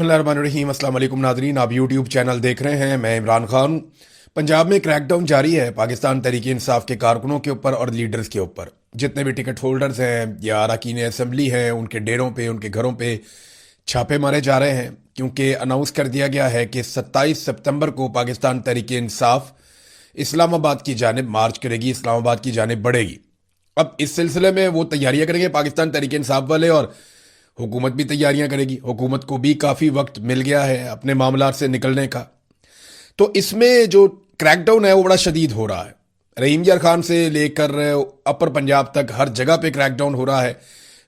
बिस्मिल्लाहिर्रहमानिर्रहीम। अस्सलाम वालेकुम नाज़रीन, आप यूट्यूब चैनल देख रहे हैं। मैं इमरान खान। पंजाब में क्रैकडाउन जारी है पाकिस्तान तहरीक इंसाफ के कारकुनों के ऊपर और लीडर्स के ऊपर। जितने भी टिकट होल्डर्स हैं या अरकान असम्बली हैं, उनके डेरों पे, उनके घरों पे छापे मारे जा रहे हैं, क्योंकि अनाउंस कर दिया गया है कि 27 सितंबर को पाकिस्तान तहरीक इंसाफ इस्लामाबाद की जानिब मार्च करेगी, इस्लामाबाद की जानिब बढ़ेगी। अब इस सिलसिले में वो तैयारियां करेंगे पाकिस्तान तहरीक इंसाफ वाले, और हुकूमत भी तैयारियां करेगी। हुकूमत को भी काफ़ी वक्त मिल गया है अपने मामलात से निकलने का। तो इसमें जो क्रैकडाउन है वो बड़ा शदीद हो रहा है। रहीम यार खान से लेकर अपर पंजाब तक हर जगह पे क्रैकडाउन हो रहा है।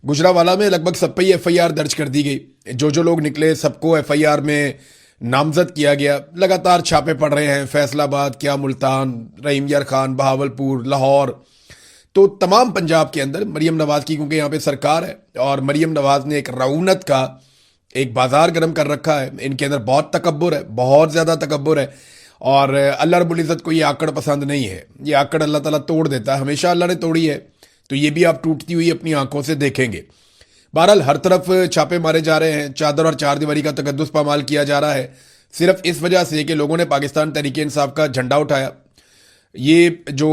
गुजरावाला में लगभग सब पे ही एफआईआर दर्ज कर दी गई। जो लोग निकले सबको एफआईआर में नामजद किया गया। लगातार छापे पड़ रहे हैं, फैसलाबाद, क्या मुल्तान, रहीम यार खान, बहावलपुर, लाहौर। तो तमाम पंजाब के अंदर मरीम नवाज की, क्योंकि यहाँ पे सरकार है और मरीम नवाज ने एक रऊनत का एक बाजार गर्म कर रखा है। इनके अंदर बहुत तकब्बुर है, बहुत ज़्यादा तकब्बुर है, और अल्लाह रब्बुल इज़्ज़त को ये आकड़ पसंद नहीं है। ये आकड़ अल्लाह ताला तोड़ देता है, हमेशा अल्लाह ने तोड़ी है, तो ये भी आप टूटती हुई अपनी आंखों से देखेंगे। बहरहाल हर तरफ छापे मारे जा रहे हैं, चादर और चार दीवारी का तकद्दुस पामाल किया जा रहा है, सिर्फ इस वजह से कि लोगों ने पाकिस्तान तहरीक इंसाफ का झंडा उठाया। ये जो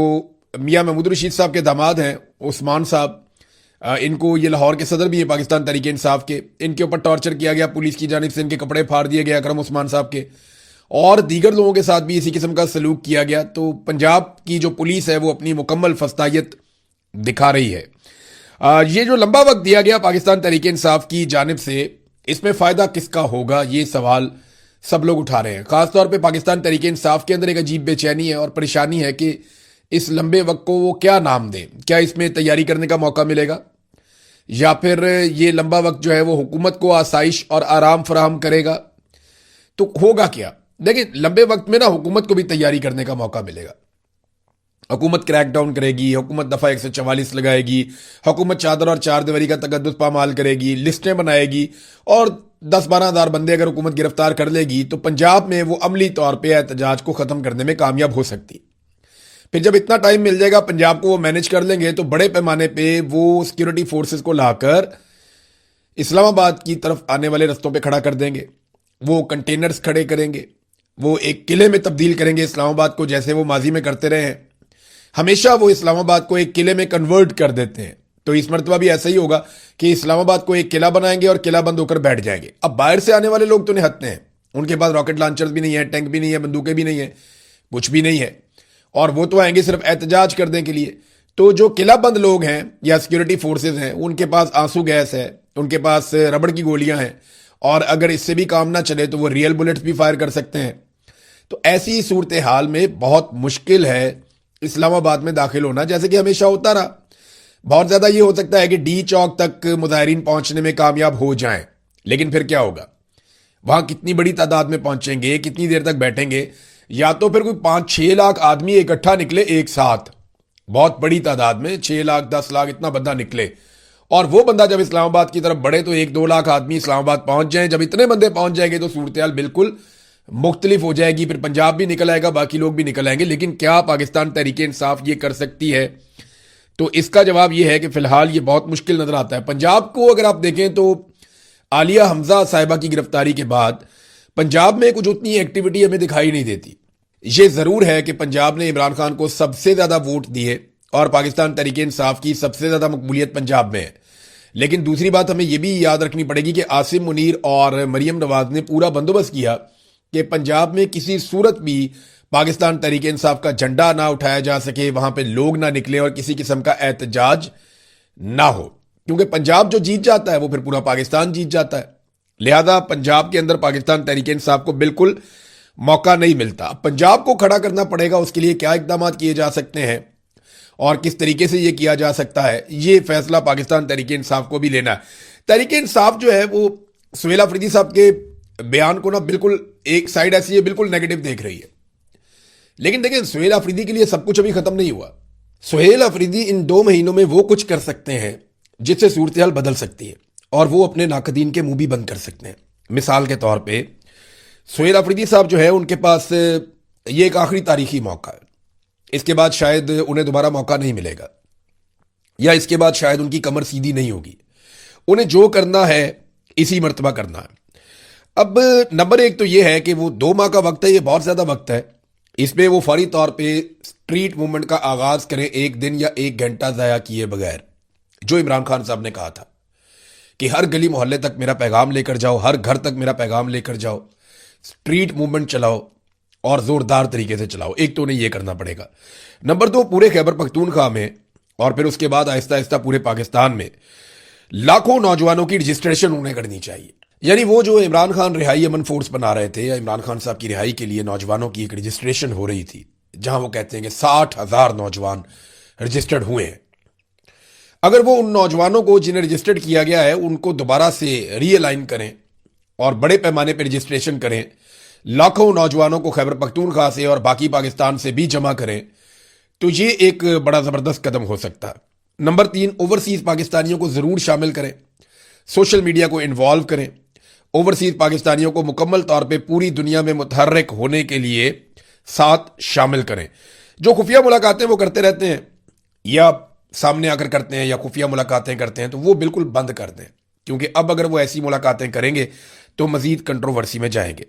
मियाँ महमूद रशीद साहब के दामाद हैं उस्मान साहब, इनको, ये लाहौर के सदर भी हैं पाकिस्तान तहरीक इंसाफ के, इनके ऊपर टॉर्चर किया गया पुलिस की जानिब से, इनके कपड़े फाड़ दिए गए अकरम उस्मान साहब के, और दीगर लोगों के साथ भी इसी किस्म का सलूक किया गया। तो पंजाब की जो पुलिस है वो अपनी मुकम्मल फस्तायत दिखा रही है। ये जो लंबा वक्त दिया गया पाकिस्तान तहरीक इंसाफ की जानिब से, इसमें फ़ायदा किसका होगा, ये सवाल सब लोग उठा रहे हैं। ख़ासतौर पर पाकिस्तान तहरीक इंसाफ के अंदर एक अजीब बेचैनी है और परेशानी है कि इस लंबे वक्त को वो क्या नाम दें। क्या इसमें तैयारी करने का मौका मिलेगा, या फिर ये लंबा वक्त जो है वो हुकूमत को आसाइश और आराम फराहम करेगा? तो होगा क्या? देखिए, लंबे वक्त में ना हुकूमत को भी तैयारी करने का मौका मिलेगा। हुकूमत क्रैकडाउन करेगी, हुकूमत दफ़ा 144 लगाएगी, हुकूमत चादर और चार दीवारी का तकद्दुस पामाल करेगी, लिस्टें बनाएगी, और 10-12 हज़ार बंदे अगर हुकूमत गिरफ्तार कर लेगी तो पंजाब में वो अमली तौर पर एहतजाज को ख़त्म करने में कामयाब हो सकती। फिर जब इतना टाइम मिल जाएगा पंजाब को, वो मैनेज कर लेंगे, तो बड़े पैमाने पे वो सिक्योरिटी फोर्सेस को लाकर इस्लामाबाद की तरफ आने वाले रस्तों पे खड़ा कर देंगे। वो कंटेनर्स खड़े करेंगे, वो एक किले में तब्दील करेंगे इस्लामाबाद को, जैसे वो माजी में करते रहे हैं। हमेशा वो इस्लामाबाद को एक किले में कन्वर्ट कर देते हैं। तो इस मरतबा भी ऐसा ही होगा कि इस्लामाबाद को एक किला बनाएंगे और किला बंद होकर बैठ जाएंगे। अब बाहर से आने वाले लोग तो निहत्ते हैं, उनके पास रॉकेट लॉन्चर्स भी नहीं है, टैंक भी नहीं है, बंदूकें भी नहीं है, कुछ भी नहीं है, और वो तो आएंगे सिर्फ एहतजाज करने के लिए। तो जो किला बंद लोग हैं या सिक्योरिटी फोर्सेस हैं, उनके पास आंसू गैस है, उनके पास रबड़ की गोलियां हैं, और अगर इससे भी काम ना चले तो वो रियल बुलेट्स भी फायर कर सकते हैं। तो ऐसी सूरत हाल में बहुत मुश्किल है इस्लामाबाद में दाखिल होना, जैसे कि हमेशा होता रहा। बहुत ज़्यादा ये हो सकता है कि डी चौक तक मुजाहिरीन पहुंचने में कामयाब हो जाएं, लेकिन फिर क्या होगा? वहां कितनी बड़ी तादाद में पहुंचेंगे, कितनी देर तक बैठेंगे? या तो फिर कोई 5-6 लाख आदमी इकट्ठा निकले एक साथ, बहुत बड़ी तादाद में, 6 लाख 10 लाख इतना बंदा निकले, और वो बंदा जब इस्लामाबाद की तरफ बढ़े तो 1-2 लाख आदमी इस्लामाबाद पहुंच जाएं। जब इतने बंदे पहुंच जाएंगे तो सूरत हाल बिल्कुल मुख्तलिफ हो जाएगी। फिर पंजाब भी निकल आएगा, बाकी लोग भी निकल आएंगे। लेकिन क्या पाकिस्तान तहरीक इंसाफ ये कर सकती है? तो इसका जवाब ये है कि फिलहाल ये बहुत मुश्किल नजर आता है। पंजाब को अगर आप देखें तो आलिया हमजा साहिबा की गिरफ्तारी के बाद पंजाब में कुछ उतनी एक्टिविटी हमें दिखाई नहीं देती। ये जरूर है कि पंजाब ने इमरान खान को सबसे ज्यादा वोट दिए और पाकिस्तान तहरीक इंसाफ की सबसे ज्यादा मकबूलियत पंजाब में है। लेकिन दूसरी बात हमें यह भी याद रखनी पड़ेगी कि आसिम मुनीर और मरीम नवाज ने पूरा बंदोबस्त किया कि पंजाब में किसी सूरत भी पाकिस्तान तहरीक इंसाफ का झंडा ना उठाया जा सके, वहां पे लोग ना निकले और किसी किस्म का एहतजाज ना हो, क्योंकि पंजाब जो जीत जाता है वो फिर पूरा पाकिस्तान जीत जाता है। लिहाजा पंजाब के अंदर पाकिस्तान तहरीक इंसाफ को बिल्कुल मौका नहीं मिलता। पंजाब को खड़ा करना पड़ेगा, उसके लिए क्या इकदाम किए जा सकते हैं और किस तरीके से ये किया जा सकता है, ये फैसला पाकिस्तान तहरीक इंसाफ को भी लेना है। तहरीक इंसाफ जो है वो सुहेल अफरीदी साहब के बयान को ना बिल्कुल, एक साइड ऐसी है बिल्कुल नेगेटिव देख रही है, लेकिन देखिए सुहेल अफरीदी के लिए सब कुछ अभी खत्म नहीं हुआ। सुहेल अफरीदी इन 2 महीनों में वो कुछ कर सकते हैं जिससे सूरत हाल बदल सकती है, और वो अपने नाकदीन के मुंह भी बंद कर सकते हैं। मिसाल के तौर पे सुहेल अफरीदी साहब जो है उनके पास ये एक आखिरी तारीखी मौका है, इसके बाद शायद उन्हें दोबारा मौका नहीं मिलेगा, या इसके बाद शायद उनकी कमर सीधी नहीं होगी। उन्हें जो करना है इसी मर्तबा करना है। اب نمبر ایک تو یہ ہے کہ وہ 2 ماہ کا وقت ہے، یہ بہت زیادہ وقت ہے. اس میں وہ فوری طور پہ اسٹریٹ موومنٹ کا آغاز کریں 1 دن یا 1 گھنٹہ ضائع کیے بغیر، جو عمران خان صاحب نے کہا تھا کہ ہر گلی محلے تک میرا پیغام لے کر جاؤ، ہر گھر تک میرا پیغام لے کر جاؤ، اسٹریٹ موومنٹ چلاؤ اور زوردار طریقے سے چلاؤ. ایک تو انہیں یہ کرنا پڑے گا. نمبر 2، پورے خیبر پختونخوا میں اور پھر اس کے بعد آہستہ آہستہ پورے پاکستان میں لاکھوں نوجوانوں کی رجسٹریشن انہیں کرنی چاہیے. یعنی وہ جو عمران خان رہائی امن فورس بنا رہے تھے، یا عمران خان صاحب کی رہائی کے لیے نوجوانوں کی ایک رجسٹریشن ہو رہی تھی، جہاں وہ کہتے ہیں کہ 60,000 نوجوان رجسٹرڈ ہوئے ہیں. اگر وہ ان نوجوانوں کو جنہیں رجسٹرڈ کیا گیا ہے ان کو دوبارہ سے ری الائن کریں اور بڑے پیمانے پہ رجسٹریشن کریں، لاکھوں نوجوانوں کو خیبر پختونخوا سے اور باقی پاکستان سے بھی جمع کریں، تو یہ ایک بڑا زبردست قدم ہو سکتا ہے. نمبر 3، اوورسیز پاکستانیوں کو ضرور شامل کریں، سوشل میڈیا کو انوالو کریں، اوورسیز پاکستانیوں کو مکمل طور پہ پوری دنیا میں متحرک ہونے کے لیے ساتھ شامل کریں. جو خفیہ ملاقاتیں وہ کرتے رہتے ہیں یا سامنے آ کر کرتے ہیں یا خفیہ ملاقاتیں کرتے ہیں، تو وہ بالکل بند کر دیں، کیونکہ اب اگر وہ ایسی ملاقاتیں کریں گے تو مزید کنٹروورسی میں جائیں گے.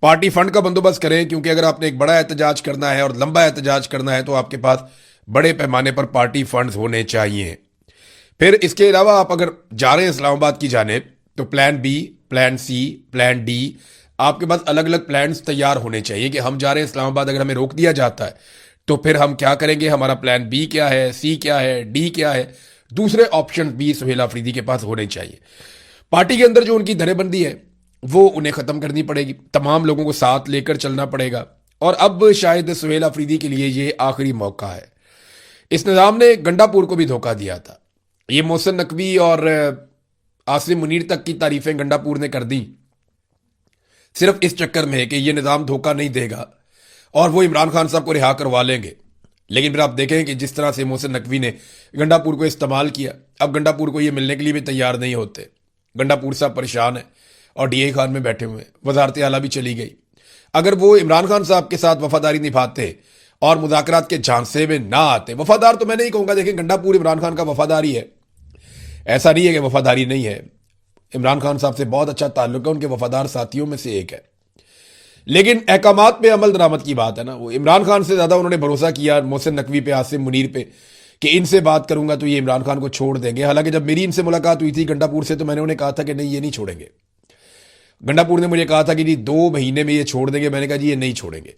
پارٹی فنڈ کا بندوبست کریں، کیونکہ اگر آپ نے ایک بڑا احتجاج کرنا ہے اور لمبا احتجاج کرنا ہے تو آپ کے پاس بڑے پیمانے پر پارٹی فنڈز ہونے چاہیے. پھر اس کے علاوہ آپ اگر جا رہے ہیں اسلام آباد کی جانب تو plan be, plan C, plan D, آپ کے پاس الگ الگ پلانز تیار ہونے چاہیے کہ ہم جا رہے ہیں اسلام آباد، اگر ہمیں روک دیا جاتا ہے تو پھر ہم کیا کریں گے، ہمارا پلان بی کیا ہے، سی کیا ہے، ڈی کیا ہے. دوسرے آپشن بھی سہیل آفریدی کے پاس ہونے چاہیے. پارٹی کے اندر جو ان کی دھرے بندی ہے وہ انہیں ختم کرنی پڑے گی، تمام لوگوں کو ساتھ لے کر چلنا پڑے گا. اور اب شاید سہیل آفریدی کے لیے یہ آخری موقع ہے. اس نظام نے گنڈا پور کو بھی دھوکہ دیا تھا. یہ محسن نقوی اور عاصم منیر تک کی تعریفیں گنڈا پور نے کر دیں صرف اس چکر میں کہ یہ نظام دھوکہ نہیں دے گا اور وہ عمران خان صاحب کو رہا کروا لیں گے. لیکن پھر آپ دیکھیں کہ جس طرح سے محسن نقوی نے گنڈا پور کو استعمال کیا، اب گنڈا پور کو یہ ملنے کے لیے بھی تیار نہیں ہوتے. گنڈا پور صاحب پریشان ہے اور ڈی اے خان میں بیٹھے ہوئے، وزارت اعلیٰ بھی چلی گئی. اگر وہ عمران خان صاحب کے ساتھ وفاداری نبھاتے اور مذاکرات کے جھانسے میں نہ آتے، وفادار تو میں نہیں کہوں گا، دیکھیں گنڈا پور عمران خان کا وفاداری ہے، ایسا نہیں ہے کہ وفاداری نہیں ہے. عمران خان صاحب سے بہت اچھا تعلق ہے، ان کے وفادار ساتھیوں میں سے ایک ہے. لیکن احکامات پہ عمل درآمد کی بات ہے نا، وہ عمران خان سے زیادہ انہوں نے بھروسہ کیا محسن نقوی پہ، عاصم منیر پہ، کہ ان سے بات کروں گا تو یہ عمران خان کو چھوڑ دیں گے. حالانکہ جب میری ان سے ملاقات ہوئی تھی گنڈا پور سے تو میں نے انہیں کہا تھا کہ نہیں، یہ نہیں چھوڑیں گے. گنڈا پور نے مجھے کہا تھا کہ جی 2 مہینے میں یہ چھوڑ دیں گے. میں نے کہا جی یہ نہیں چھوڑیں گے،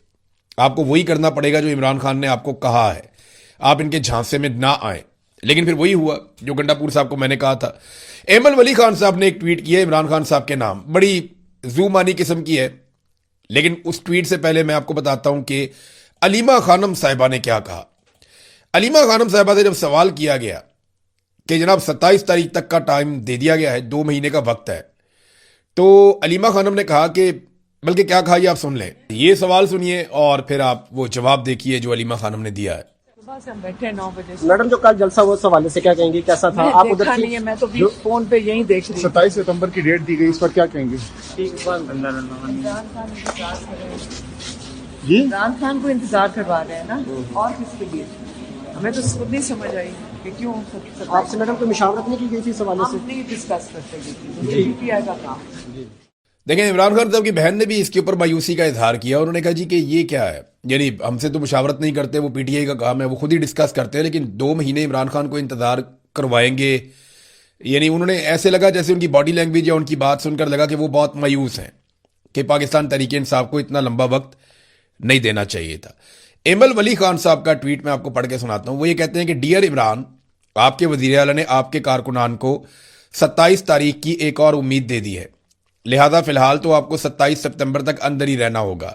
آپ کو وہی کرنا پڑے گا جو عمران خان نے آپ کو کہا ہے، آپ ان کے جھانسے میں نہ آئیں. لیکن پھر وہی ہوا جو گنڈا پور صاحب کو میں نے کہا تھا. ایمن ولی خان صاحب نے ایک ٹویٹ کیا عمران خان صاحب کے نام، بڑی زومانی قسم کی ہے، لیکن اس ٹویٹ سے پہلے میں آپ کو بتاتا ہوں کہ علیمہ خانم صاحبہ نے کیا کہا. علیمہ خانم صاحبہ سے جب سوال کیا گیا کہ جناب 27 تاریخ تک کا ٹائم دے دیا گیا ہے، 2 مہینے کا وقت ہے، تو علیمہ خانم نے کہا کہ، بلکہ کیا کہا یہ آپ سن لیں، یہ سوال سنیے اور پھر آپ وہ جواب دیکھیے جو علیمہ خانم نے دیا ہے. صبح سے ہم بیٹھے 9 بجے سے. میڈم جو کل جلسہ ہوا اس حوالے سے کیا کہیں گے، کیسا تھا؟ آپ ادھر دیکھا نہیں ہے، میں تو فون پہ یہی دیکھ رہی ہوں. 27 ستمبر کی ڈیٹ دی گئی، اس پر کیا کہیں گے؟ عمران خان انتظار کر رہے ہیں، جی عمران خان کو انتظار کروا رہے ہیں نا، اور کس کے لیے؟ ہمیں تو خود نہیں سمجھ آئی کہ کیوں. آپ سے میڈم کوئی مشاورت نہیں کی گئی تھی اس حوالے سے؟ ہم نہیں ڈسکس کرتے گئے، پی ٹی آئی کا کام. دیکھیں عمران خان صاحب کی بہن نے بھی اس کے اوپر مایوسی کا اظہار کیا. انہوں نے کہا جی کہ یہ کیا ہے، یعنی ہم سے تو مشاورت نہیں کرتے، وہ پی ٹی آئی کا کام ہے، وہ خود ہی ڈسکس کرتے ہیں، لیکن 2 مہینے عمران خان کو انتظار کروائیں گے. یعنی انہوں نے ایسے لگا جیسے ان کی باڈی لینگویج یا ان کی بات سن کر لگا کہ وہ بہت مایوس ہیں کہ پاکستان تحریک انصاف کو اتنا لمبا وقت نہیں دینا چاہیے تھا. ایمل ولی خان صاحب کا ٹویٹ میں آپ کو پڑھ کے سناتا ہوں. وہ یہ کہتے ہیں کہ ڈیئر عمران، آپ کے وزیر اعلیٰ نے آپ کے کارکنان کو 27 تاریخ کی ایک اور امید دے دی ہے، لہذا فی الحال تو آپ کو 27 سپتمبر تک اندر ہی رہنا ہوگا.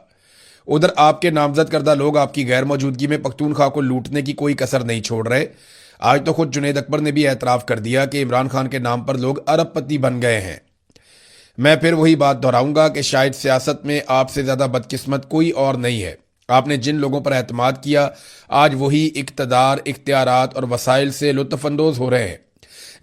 ادھر آپ کے نامزد کردہ لوگ آپ کی غیر موجودگی میں پختونخوا کو لوٹنے کی کوئی کسر نہیں چھوڑ رہے. آج تو خود جنید اکبر نے بھی اعتراف کر دیا کہ عمران خان کے نام پر لوگ ارب پتی بن گئے ہیں. میں پھر وہی بات دہراؤں گا کہ شاید سیاست میں آپ سے زیادہ بدقسمت کوئی اور نہیں ہے. آپ نے جن لوگوں پر اعتماد کیا آج وہی اقتدار، اختیارات اور وسائل سے لطف اندوز ہو رہے ہیں،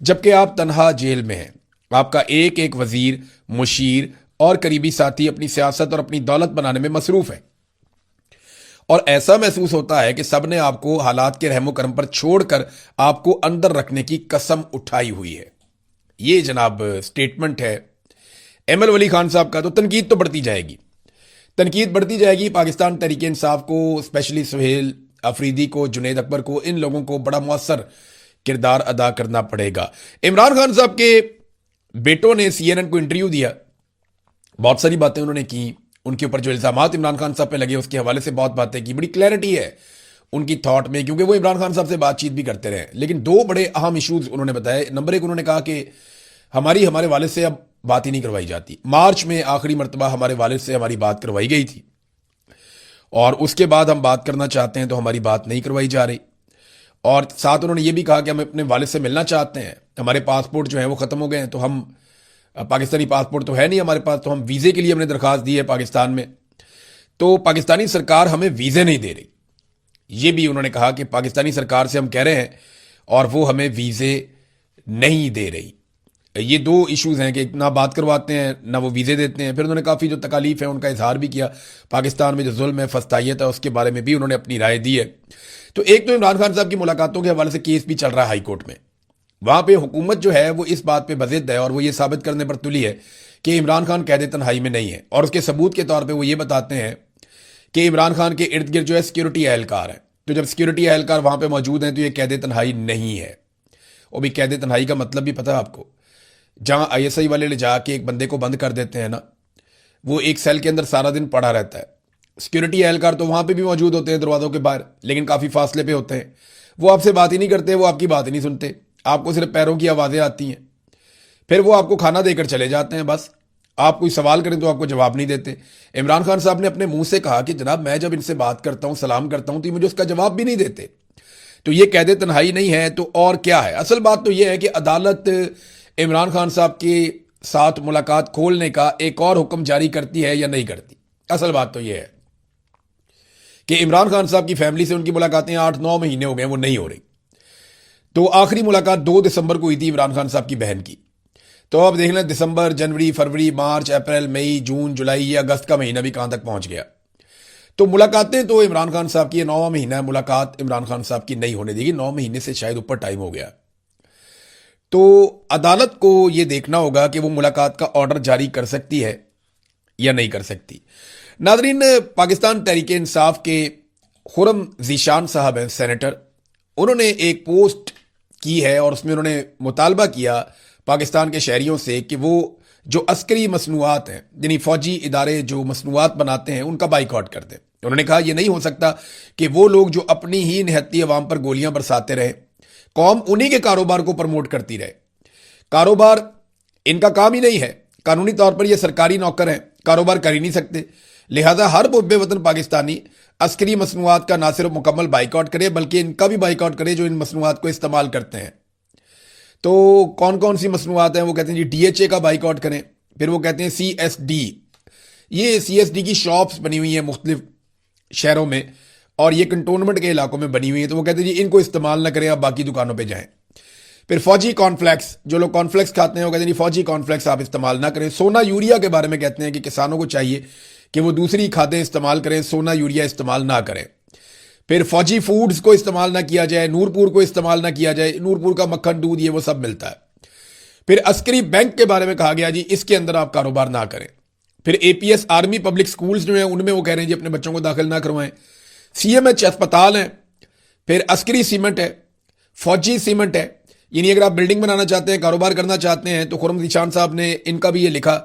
جبکہ آپ تنہا جیل میں ہیں. آپ کا ایک ایک وزیر، مشیر اور قریبی ساتھی اپنی سیاست اور اپنی دولت بنانے میں مصروف ہیں، اور ایسا محسوس ہوتا ہے کہ سب نے آپ کو حالات کے رحم و کرم پر چھوڑ کر آپ کو اندر رکھنے کی قسم اٹھائی ہوئی ہے. یہ جناب سٹیٹمنٹ ہے एमएल वली खान साहब का, तो तनकीद तो बढ़ती जाएगी, तनकीद बढ़ती जाएगी। पाकिस्तान तहरीक इंसाफ को, स्पेशली सुहेल अफरीदी को, जुनैद अकबर को, इन लोगों को बड़ा मौसर किरदार अदा करना पड़ेगा। इमरान खान साहब के बेटों ने CNN को इंटरव्यू दिया, बहुत सारी बातें उन्होंने की, उनके ऊपर जो इल्जामात इमरान खान साहब पे लगे उसके हवाले से बहुत बातें की, बड़ी क्लैरिटी है उनकी थॉट में, क्योंकि वो इमरान खान साहब से बातचीत भी करते रहे। लेकिन दो बड़े अहम इश्यूज उन्होंने बताए। नंबर एक, उन्होंने कहा कि हमारे वालिद से अब बात ही नहीं करवाई जाती। मार्च में आखिरी मरतबा हमारे वालिद से हमारी बात करवाई गई थी और उसके बाद हम बात करना चाहते हैं तो हमारी बात नहीं करवाई जा रही। और साथ उन्होंने ये भी कहा कि हम अपने वालिद से मिलना चाहते हैं, हमारे पासपोर्ट जो है वो ख़त्म हो गए हैं, तो हम, पाकिस्तानी पासपोर्ट तो है नहीं हमारे पास, तो हम वीज़े के लिए हमने दरख्वास्त दी है पाकिस्तान में, तो पाकिस्तानी सरकार हमें वीज़े नहीं दे रही। ये भी उन्होंने कहा कि पाकिस्तानी सरकार से हम कह रहे हैं और वो हमें वीज़े नहीं दे रही। ये दो इश्यूज़ हैं कि ना बात करवाते हैं ना वो वीज़े देते हैं। फिर उन्होंने काफ़ी जो तकालीफ है उनका इजहार भी किया, पाकिस्तान में जो जुल्म है, फस्तायत है, उसके बारे में भी उन्होंने अपनी राय दी है। तो एक तो इमरान खान साहब की मुलाकातों के हवाले से केस भी चल रहा है हाई कोर्ट में, वहाँ पे हुकूमत जो है वो इस बात पे बज़िद है और वो ये साबित करने पर तुली है कि इमरान खान कैद तन्हाई में नहीं है, और उसके सबूत के तौर पे वो ये बताते हैं कि इमरान खान के इर्द गिर्द जो है सिक्योरिटी एहलकार है, तो जब सिक्योरिटी एहलकार वहाँ पे मौजूद हैं तो ये कैद तन्हाई नहीं है। और भी कैद तन्हाई का मतलब भी पता है आपको, जहाँ ISI वाले ले जाके एक बंदे को बंद कर देते हैं ना, वो एक सेल के अंदर सारा दिन पड़ा रहता है। सिक्योरिटी एहलकार तो वहाँ पे भी मौजूद होते हैं दरवाज़ों के बाहर, लेकिन काफ़ी फासले पे होते हैं, वो आपसे बात ही नहीं करते, वो आपकी बात ही नहीं सुनते, आपको सिर्फ पैरों की आवाज़ें आती हैं, फिर वो आपको खाना देकर चले जाते हैं। बस आप कोई सवाल करें तो आपको जवाब नहीं देते। इमरान खान साहब ने अपने मुंह से कहा कि जनाब मैं जब इनसे बात करता हूँ, सलाम करता हूँ, तो ये मुझे उसका जवाब भी नहीं देते। तो ये कैद तन्हाई नहीं है तो और क्या है? असल बात तो ये है कि अदालत इमरान खान साहब के साथ मुलाकात खोलने का एक और हुक्म जारी करती है या नहीं करती। असल बात तो ये है कि इमरान खान साहब की फैमिली से उनकी मुलाकातें 8-9 महीने हो गए, वो नहीं हो रही। तो आखिरी मुलाकात 2 दिसंबर को हुई थी इमरान खान साहब की बहन की। तो अब देख लें, दिसंबर, जनवरी, फरवरी, मार्च, अप्रैल, मई, जून, जुलाई, या अगस्त का महीना भी कहां तक पहुंच गया। तो मुलाकातें तो इमरान खान साहब की, 9वां महीना है, मुलाकात इमरान खान साहब की नहीं होने देगी। 9 महीने से शायद ऊपर टाइम हो गया। तो अदालत को यह देखना होगा कि वो मुलाकात का ऑर्डर जारी कर सकती है या नहीं कर सकती। नादरीन, पाकिस्तान तहरीक इंसाफ के खुरम ज़ीशान साहब हैं, सेनेटर, उन्होंने एक पोस्ट की है और उसमें उन्होंने मुतालबा किया पाकिस्तान के शहरियों से कि वो जो अस्करी मसनूआत हैं, यानी फौजी इदारे जो मसनूआत बनाते हैं, उनका बाइकआउट कर दें। उन्होंने कहा यह नहीं हो सकता कि वो लोग जो अपनी ही निहत्ती अवाम पर गोलियां बरसाते रहे, कौम उन्हीं के कारोबार को प्रमोट करती रहे। कारोबार इनका काम ही नहीं है, कानूनी तौर पर ये सरकारी नौकर हैं, कारोबार कर ही नहीं सकते। लिहाजा हर मुब्बे वतन पाकिस्तानी अस्करी मसनूआत का ना सिर्फ मुकम्मल बाइकआउट करे बल्कि इनका भी बाइकआउट करे जो इन मसनूआत को इस्तेमाल करते हैं। तो कौन कौन सी मसनूआत हैं? वो कहते हैं जी DHA का बाइकआउट करें, फिर वो कहते हैं CSD, ये CSD की शॉप्स बनी हुई हैं मुख्तलिफ शहरों में और ये कंटोनमेंट के इलाकों में बनी हुई है, तो वो कहते हैं जी इनको इस्तेमाल ना करें, आप बाकी दुकानों पे जाएं। फिर फौजी कॉर्नफ्लेक्स, जो लोग कॉर्नफ्लेक्स खाते हैं वो कहते हैं जी फौजी कॉर्नफ्लेक्स आप इस्तेमाल ना करें। सोना यूरिया के बारे में कहते हैं कि किसानों को चाहिए कि वो दूसरी खादें इस्तेमाल करें, सोना यूरिया इस्तेमाल ना करें। फिर फौजी फूड्स को इस्तेमाल ना किया जाए, नूरपुर को इस्तेमाल ना किया जाए, नूरपुर का मक्खन, दूध, ये वो सब मिलता है। फिर अस्करी बैंक के बारे में कहा गया जी इसके अंदर आप कारोबार ना करें। फिर APS आर्मी पब्लिक स्कूल्स जो हैं उनमें वो कह रहे हैं जी अपने बच्चों को दाखिल ना करवाएं। CMH अस्पताल है, फिर अस्करी सीमेंट है, फौजी सीमेंट है, यानी अगर आप बिल्डिंग बनाना चाहते हैं, कारोबार करना चाहते हैं, तो खुरम ज़ीशान साहब ने इनका भी ये लिखा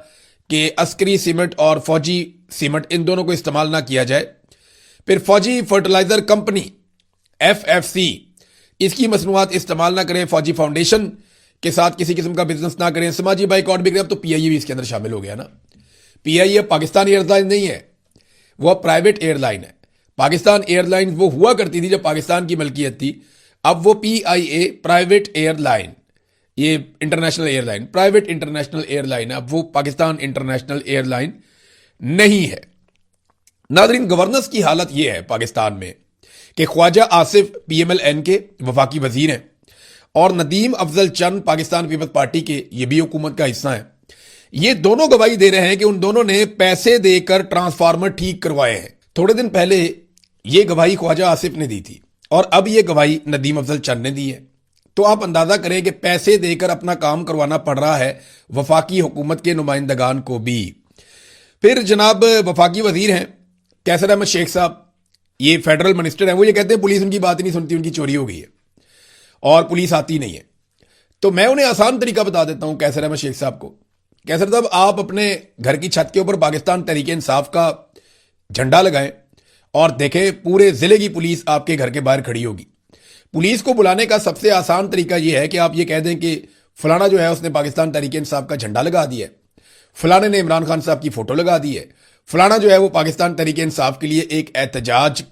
कि अस्करी सीमेंट और फौजी सीमेंट इन दोनों को इस्तेमाल ना किया जाए। फिर फौजी फर्टिलाइजर कंपनी FFC, इसकी मसनूआत इस्तेमाल ना करें, फौजी फाउंडेशन के साथ किसी किस्म का बिजनेस ना करें, समाजी बाइकआउट भी करें। अब तो PIA भी इसके अंदर शामिल हो गया ना। PIA पाकिस्तान एयरलाइन नहीं है, वो प्राइवेट एयरलाइन है। पाकिस्तान एयरलाइन वो हुआ करती थी जब पाकिस्तान की मलकियत थी, अब वो PIA प्राइवेट एयरलाइन, ये international airline, private international airline है, अब वो पाकिस्तान इंटरनेशनल एयरलाइन नहीं है। नादरीन, गवर्नेंस की हालत यह है पाकिस्तान में कि ख्वाजा आसिफ PMLN के वफाकी वजीर हैं और नदीम अफजल चंद पाकिस्तान पीपल्स पार्टी के, ये भी हुकूमत का हिस्सा है। ये दोनों गवाही दे रहे हैं कि उन दोनों ने पैसे देकर ट्रांसफार्मर ठीक करवाए हैं। थोड़े दिन पहले ये गवाही ख्वाजा आसिफ ने दी थी और अब ये गवाही नदीम अफजल चंद ने दी है। तो आप अंदाजा करें कि पैसे देकर अपना काम करवाना पड़ रहा है वफाकी हुकूमत के नुमाइंदगान को भी। फिर जनाब वफाकी वजीर हैं कैसर अहमद शेख साहब, ये फेडरल मिनिस्टर हैं, वो ये कहते हैं पुलिस उनकी बात ही नहीं सुनती, उनकी चोरी हो गई है और पुलिस आती नहीं है। तो मैं उन्हें आसान तरीका बता देता हूं कैसर अहमद शेख साहब को। कैसर साहब, आप अपने घर की छत के ऊपर पाकिस्तान तहरीक इंसाफ का झंडा लगाएं और देखें पूरे जिले की पुलिस आपके घर के बाहर खड़ी होगी। पुलिस को बुलाने का सबसे आसान तरीका यह है कि आप ये कह दें कि फलाना जो है उसने पाकिस्तान तहरीक इंसाफ का झंडा लगा दिया है, फलाने ने इमरान खान साहब की फोटो लगा दी है, फलाना जो है वो पाकिस्तान तहरीक इंसाफ के लिए एक एहतजाज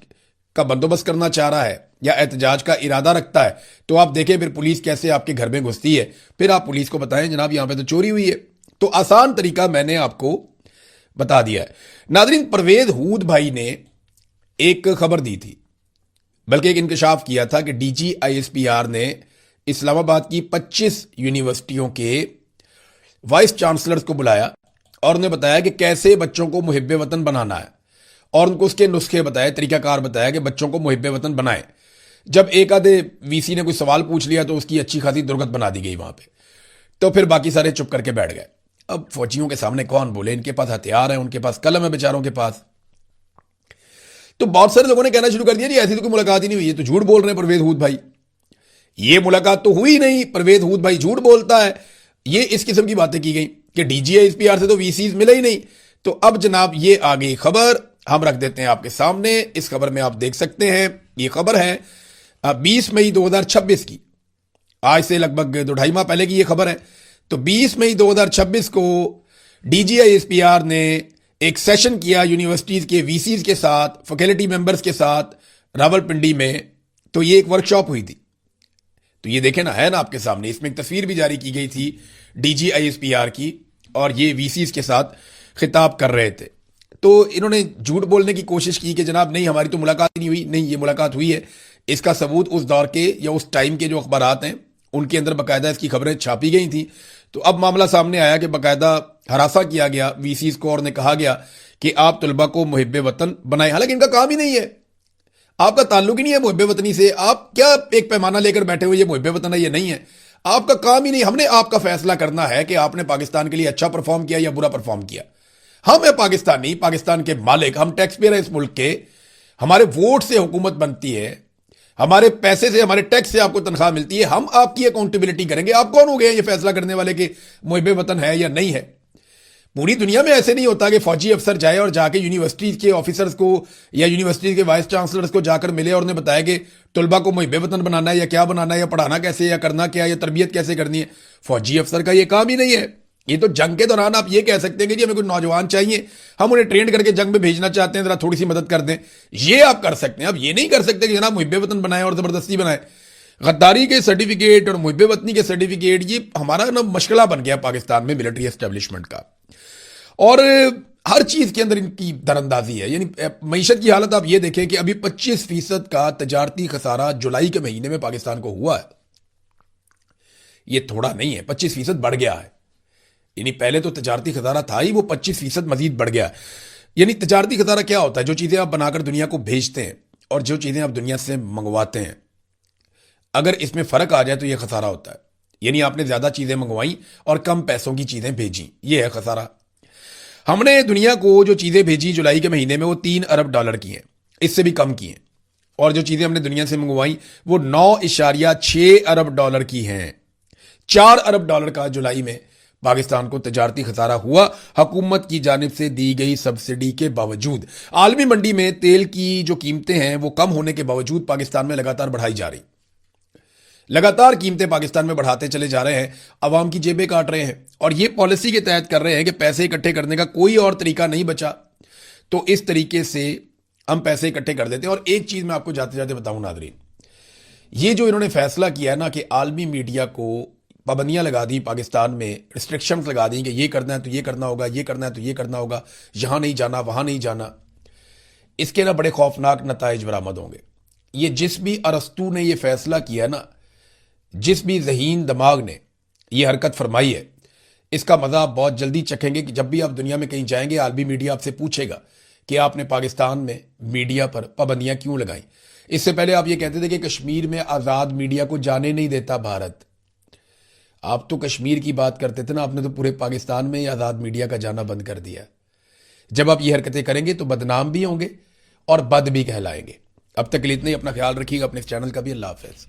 का बंदोबस्त करना चाह रहा है या एहतजाज का इरादा रखता है। तो आप देखें फिर पुलिस कैसे आपके घर में घुसती है, फिर आप पुलिस को बताएं जनाब यहां पे तो चोरी हुई है। तो आसान तरीका मैंने आपको बता दिया है। नादरीन, परवेज हूद भाई ने एक खबर दी थी, बल्कि एक इंकशाफ किया था कि DGISPR ने इस्लामाबाद की 25 यूनिवर्सिटियों के वाइस चांसलर्स को बुलाया और उन्हें बताया कि कैसे बच्चों को मुहिब्बे वतन बनाना है और उनको उसके नुस्खे बताए, तरीकाकार बताया कि बच्चों को मुहिब्बे वतन बनाए। जब एक आधे VC ने कोई सवाल पूछ लिया तो उसकी अच्छी खासी दुर्गत बना दी गई वहां पे, तो फिर बाकी सारे चुप करके बैठ गए। अब फौजियों के सामने कौन बोले, इनके पास हथियार है, उनके पास कलम है बेचारों के पास। तो बहुत सारे लोगों ने कहना शुरू कर दिया, जी ऐसी तो कोई मुलाकात ही नहीं हुई, ये तो झूठ बोल रहे हैं परवेज हूद भाई, ये मुलाकात तो हुई नहीं, परवेज हूद भाई झूठ बोलता है। ये इस किस्म की बातें की गई कि DGISPR से तो VCs मिले ही नहीं। तो अब जनाब ये आ गई खबर, हम रख देते हैं आपके सामने। इस खबर में आप देख सकते हैं, ये खबर है 20 मई 2026 की, आज से लगभग 2-2.5 माह पहले की ये खबर है। तो 20 मई 2026 को DGISPR ने एक सेशन किया यूनिवर्सिटीज के VCs के साथ, फैकल्टी मेंबर्स के साथ रावलपिंडी में। तो ये एक वर्कशॉप हुई थी। तो ये देखें ना, है ना आपके सामने, इसमें एक तस्वीर भी जारी की गई थी DGISPR की और ये VCs के साथ खिताब कर रहे थे। तो इन्होंने झूठ बोलने की कोशिश की कि जनाब नहीं हमारी तो मुलाकात ही नहीं हुई। नहीं, ये मुलाकात हुई है। इसका सबूत उस दौर के या उस टाइम के जो अखबारात हैं उनके अंदर बाकायदा इसकी खबरें छापी गई थी। तो अब मामला सामने आया कि बाकायदा हरासा किया गया VCs को और ने कहा गया कि आप तलबा को मुहिब्बे वतन बनाए। हालांकि इनका काम ही नहीं है, आपका ताल्लुक ही नहीं है मुहिब्बे वतनी से। आप क्या एक पैमाना लेकर बैठे हुए ये मुहिब्बे वतन है, ये नहीं है, आपका काम ही नहीं। हमने आपका फैसला करना है कि आपने पाकिस्तान के लिए अच्छा परफॉर्म किया या बुरा परफॉर्म किया। हम है पाकिस्तानी, पाकिस्तान के मालिक, हम टैक्स पेयर हैं इस मुल्क के, हमारे वोट से हुकूमत बनती है, हमारे पैसे से, हमारे टैक्स से आपको तनख्वाह मिलती है। हम आपकी अकाउंटेबिलिटी करेंगे। आप कौन हो गए ये फैसला करने वाले कि मुहिब्बे वतन है या नहीं है? पूरी दुनिया में ऐसे नहीं होता कि फौजी अफसर जाए और जाके यूनिवर्सिटी के ऑफिसर्स को या यूनिवर्सिटी के वाइस चांसलर्स को जाकर मिले और उन्हें बताया कि तलबा को मुहिब्बे वतन बनाना है या क्या बनाना है या पढ़ाना कैसे या करना क्या या तरबियत कैसे करनी है। फौजी अफसर का ये काम ही नहीं है। ये तो जंग के दौरान आप ये कह सकते हैं कि जी हमें कुछ नौजवान चाहिए, हम उन्हें ट्रेन करके जंग में भेजना चाहते हैं, जरा थोड़ी सी मदद कर दें, ये आप कर सकते हैं। आप ये नहीं कर सकते कि जनाब मुहिब्बे वतन बनाए और जबरदस्ती बनाए। गद्दारी के सर्टिफिकेट और मुहिब्बे वतनी के सर्टिफिकेट ये हमारा ना मशगला बन गया पाकिस्तान में मिलिट्री एस्टेब्लिशमेंट का, और हर चीज के अंदर इनकी दरअंदाजी है। यानी मईशत की हालत आप ये देखें कि अभी 25% का तजारती खसारा जुलाई के महीने में पाकिस्तान को हुआ है। ये थोड़ा नहीं है, 25% बढ़ गया है। यानी पहले तो तजारती खसारा था ही, वो 25% मजीद बढ़ गया। यानी तजारती खसारा क्या होता है? जो चीजें आप बनाकर दुनिया को भेजते हैं और जो चीजें आप दुनिया से मंगवाते हैं, अगर इसमें फर्क आ जाए तो यह खसारा होता है। यानी आपने ज्यादा चीजें मंगवाई और कम पैसों की चीजें भेजी, यह है खसारा। हमने दुनिया को जो चीजें भेजी जुलाई के महीने में वो $3 अरब की हैं, इससे भी कम की हैं। और जो चीजें हमने दुनिया से मंगवाई वो $9.6 अरब की हैं। $4 अरब का जुलाई में पाकिस्तान को तजारती खसारा हुआ, हुकूमत की जानिब से दी गई सब्सिडी के बावजूद। आलमी मंडी में तेल की जो कीमतें हैं वो कम होने के बावजूद पाकिस्तान में लगातार बढ़ाई जा रही, लगातार कीमतें पाकिस्तान में बढ़ाते चले जा रहे हैं, अवाम की जेबें काट रहे हैं और ये पॉलिसी के तहत कर रहे हैं कि पैसे इकट्ठे करने का कोई और तरीका नहीं बचा, तो इस तरीके से हम पैसे इकट्ठे कर देते हैं। और एक चीज मैं आपको जाते जाते बताऊं नादरीन, ये जो इन्होंने फैसला किया है ना कि आलमी मीडिया को पाबंदियां लगा दी, पाकिस्तान में रिस्ट्रिक्शंस लगा दी कि ये करना है तो ये करना होगा, ये करना है तो ये करना होगा, यहां नहीं जाना वहां नहीं जाना, इसके ना बड़े खौफनाक नताइज बरामद होंगे। ये जिस भी अरस्तू ने ये फैसला किया ना, जिस भी ज़हीन दिमाग ने ये हरकत फरमाई है, इसका मजा आप बहुत जल्दी चखेंगे कि जब भी आप दुनिया में कहीं जाएंगे आलमी मीडिया आपसे पूछेगा कि आपने पाकिस्तान में मीडिया पर पाबंदियां क्यों लगाई। اس سے پہلے آپ یہ کہتے تھے کہ کشمیر میں آزاد میڈیا کو جانے نہیں دیتا بھارت. آپ تو کشمیر کی بات کرتے تھے نا, آپ نے تو پورے پاکستان میں ہی آزاد میڈیا کا جانا بند کر دیا. جب آپ یہ حرکتیں کریں گے تو بدنام بھی ہوں گے اور بد بھی کہلائیں گے. اب تک کے لیے اتنا ہی. اپنا خیال رکھیے گا, اپنے اس چینل کا بھی. اللہ حافظ.